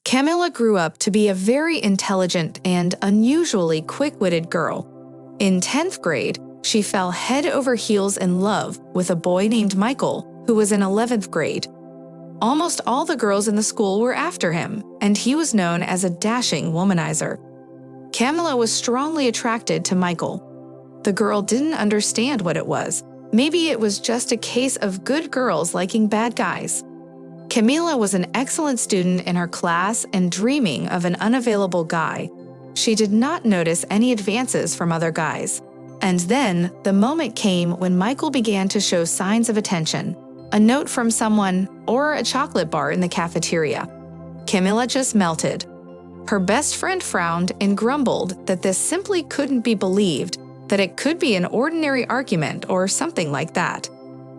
Camilla grew up to be a very intelligent and unusually quick-witted girl. In 10th grade, she fell head over heels in love with a boy named Michael, who was in 11th grade. Almost all the girls in the school were after him, and he was known as a dashing womanizer. Camilla was strongly attracted to Michael. The girl didn't understand what it was. Maybe it was just a case of good girls liking bad guys. Camilla was an excellent student in her class and dreaming of an unavailable guy. She did not notice any advances from other guys. And then, the moment came when Michael began to show signs of attention. A note from someone, or a chocolate bar in the cafeteria. Camilla just melted. Her best friend frowned and grumbled that this simply couldn't be believed, that it could be an ordinary argument or something like that.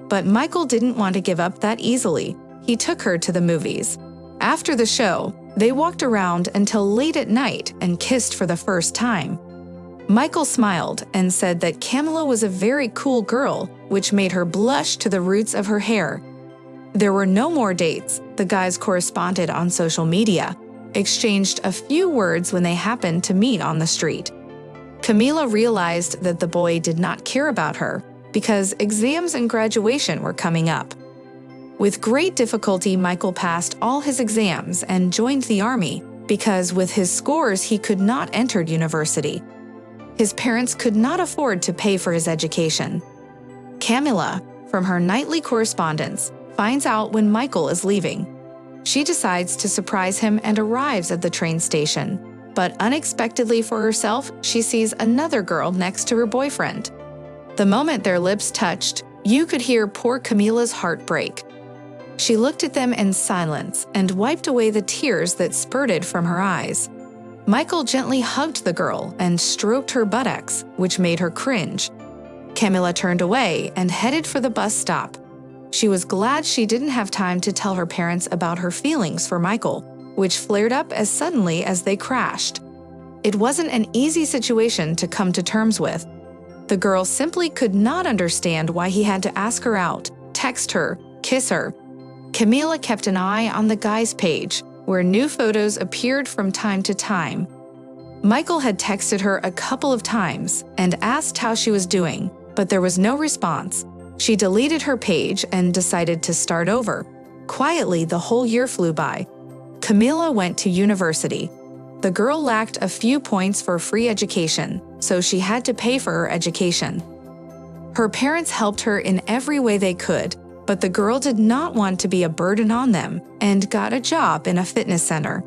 But Michael didn't want to give up that easily. He took her to the movies. After the show, they walked around until late at night and kissed for the first time. Michael smiled and said that Camilla was a very cool girl, which made her blush to the roots of her hair. There were no more dates. The guys corresponded on social media, exchanged a few words when they happened to meet on the street. Camilla realized that the boy did not care about her because exams and graduation were coming up. With great difficulty, Michael passed all his exams and joined the army because with his scores he could not enter university. His parents could not afford to pay for his education. Camilla, from her nightly correspondence, finds out when Michael is leaving. She decides to surprise him and arrives at the train station. But unexpectedly for herself, she sees another girl next to her boyfriend. The moment their lips touched, you could hear poor Camilla's heart break. She looked at them in silence and wiped away the tears that spurted from her eyes. Michael gently hugged the girl and stroked her buttocks, which made her cringe. Camilla turned away and headed for the bus stop. She was glad she didn't have time to tell her parents about her feelings for Michael, which flared up as suddenly as they crashed. It wasn't an easy situation to come to terms with. The girl simply could not understand why he had to ask her out, text her, kiss her. Camilla kept an eye on the guy's page, where new photos appeared from time to time. Michael had texted her a couple of times and asked how she was doing, but there was no response. She deleted her page and decided to start over. Quietly, the whole year flew by. Camilla went to university. The girl lacked a few points for free education, so she had to pay for her education. Her parents helped her in every way they could, but the girl did not want to be a burden on them and got a job in a fitness center.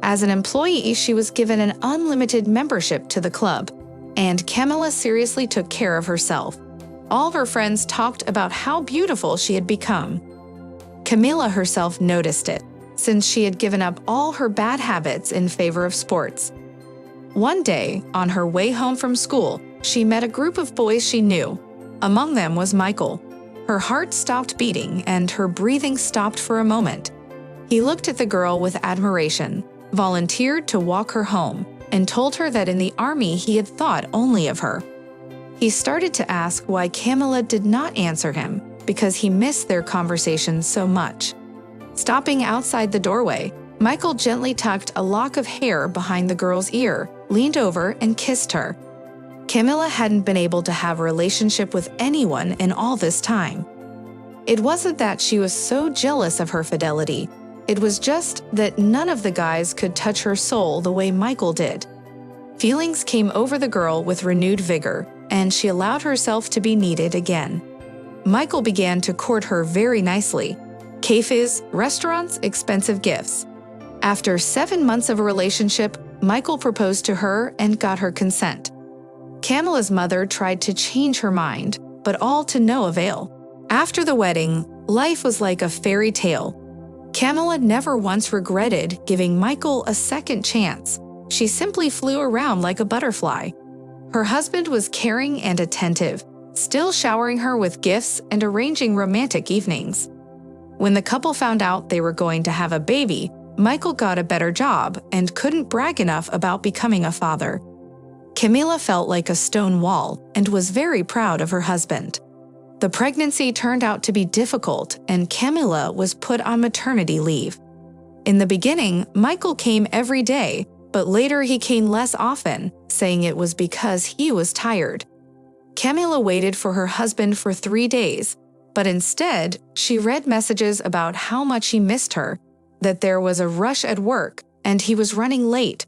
As an employee, she was given an unlimited membership to the club, and Camilla seriously took care of herself. All of her friends talked about how beautiful she had become. Camilla herself noticed it, since she had given up all her bad habits in favor of sports. One day, on her way home from school, she met a group of boys she knew. Among them was Michael. Her heart stopped beating and her breathing stopped for a moment. He looked at the girl with admiration, volunteered to walk her home, and told her that in the army he had thought only of her. He started to ask why Camilla did not answer him, because he missed their conversation so much. Stopping outside the doorway, Michael gently tucked a lock of hair behind the girl's ear, leaned over, and kissed her. Camilla hadn't been able to have a relationship with anyone in all this time. It wasn't that she was so jealous of her fidelity. It was just that none of the guys could touch her soul the way Michael did. Feelings came over the girl with renewed vigor, and she allowed herself to be needed again. Michael began to court her very nicely. Cafes, restaurants, expensive gifts. After 7 months of a relationship, Michael proposed to her and got her consent. Camilla's mother tried to change her mind, but all to no avail. After the wedding, life was like a fairy tale. Camilla never once regretted giving Michael a second chance. She simply flew around like a butterfly. Her husband was caring and attentive, still showering her with gifts and arranging romantic evenings. When the couple found out they were going to have a baby, Michael got a better job and couldn't brag enough about becoming a father. Camilla felt like a stone wall and was very proud of her husband. The pregnancy turned out to be difficult, and Camilla was put on maternity leave. In the beginning, Michael came every day, but later he came less often, saying it was because he was tired. Camilla waited for her husband for 3 days, but instead, she read messages about how much he missed her, that there was a rush at work, and he was running late.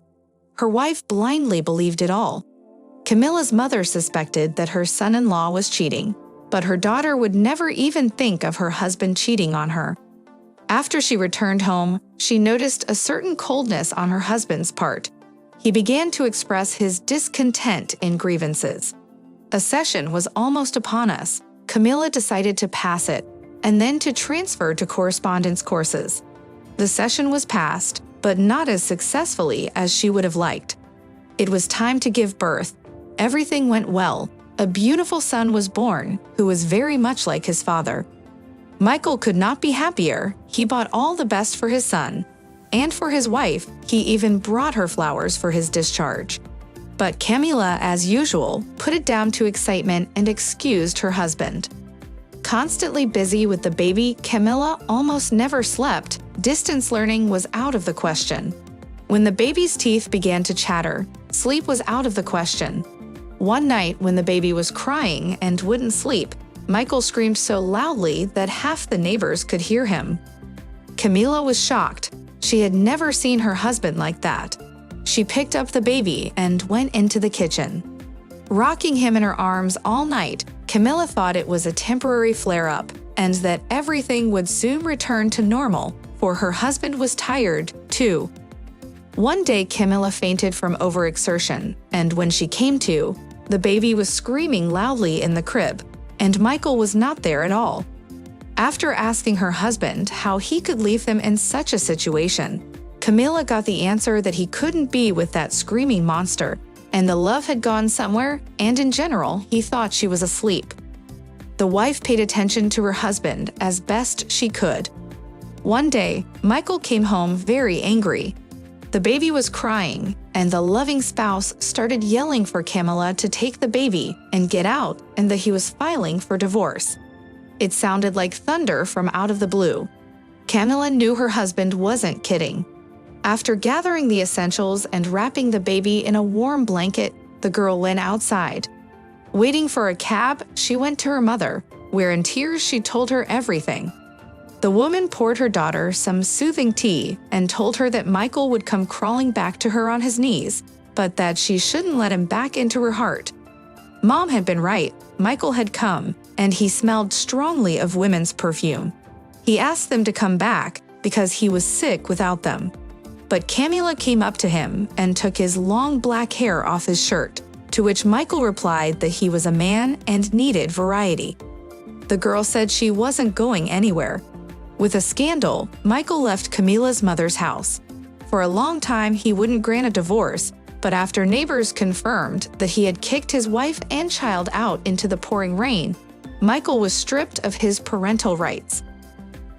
Her wife blindly believed it all. Camilla's mother suspected that her son-in-law was cheating, but her daughter would never even think of her husband cheating on her. After she returned home, she noticed a certain coldness on her husband's part. He began to express his discontent in grievances. A session was almost upon us. Camilla decided to pass it, and then to transfer to correspondence courses. The session was passed, but not as successfully as she would have liked. It was time to give birth. Everything went well. A beautiful son was born, who was very much like his father. Michael could not be happier. He bought all the best for his son. And for his wife, he even brought her flowers for his discharge. But Camilla, as usual, put it down to excitement and excused her husband. Constantly busy with the baby, Camilla almost never slept. Distance learning was out of the question. When the baby's teeth began to chatter, sleep was out of the question. One night, when the baby was crying and wouldn't sleep, Michael screamed so loudly that half the neighbors could hear him. Camilla was shocked. She had never seen her husband like that. She picked up the baby and went into the kitchen. Rocking him in her arms all night, Camilla thought it was a temporary flare-up and that everything would soon return to normal, for her husband was tired, too. One day, Camilla fainted from overexertion, and when she came to, the baby was screaming loudly in the crib, and Michael was not there at all. After asking her husband how he could leave them in such a situation, Camilla got the answer that he couldn't be with that screaming monster, and the love had gone somewhere, and in general, he thought she was asleep. The wife paid attention to her husband as best she could. One day, Michael came home very angry. The baby was crying, and the loving spouse started yelling for Camilla to take the baby and get out, and that he was filing for divorce. It sounded like thunder from out of the blue. Camilla knew her husband wasn't kidding. After gathering the essentials and wrapping the baby in a warm blanket, the girl went outside. Waiting for a cab, she went to her mother, where in tears she told her everything. The woman poured her daughter some soothing tea and told her that Michael would come crawling back to her on his knees, but that she shouldn't let him back into her heart. Mom had been right. Michael had come, and he smelled strongly of women's perfume. He asked them to come back because he was sick without them. But Camilla came up to him and took his long black hair off his shirt, to which Michael replied that he was a man and needed variety. The girl said she wasn't going anywhere. With a scandal, Michael left Camilla's mother's house. For a long time, he wouldn't grant a divorce, but after neighbors confirmed that he had kicked his wife and child out into the pouring rain, Michael was stripped of his parental rights.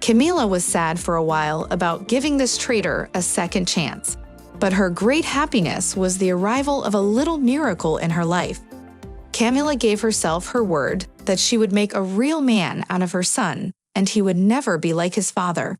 Camilla was sad for a while about giving this traitor a second chance, but her great happiness was the arrival of a little miracle in her life. Camilla gave herself her word that she would make a real man out of her son, and he would never be like his father.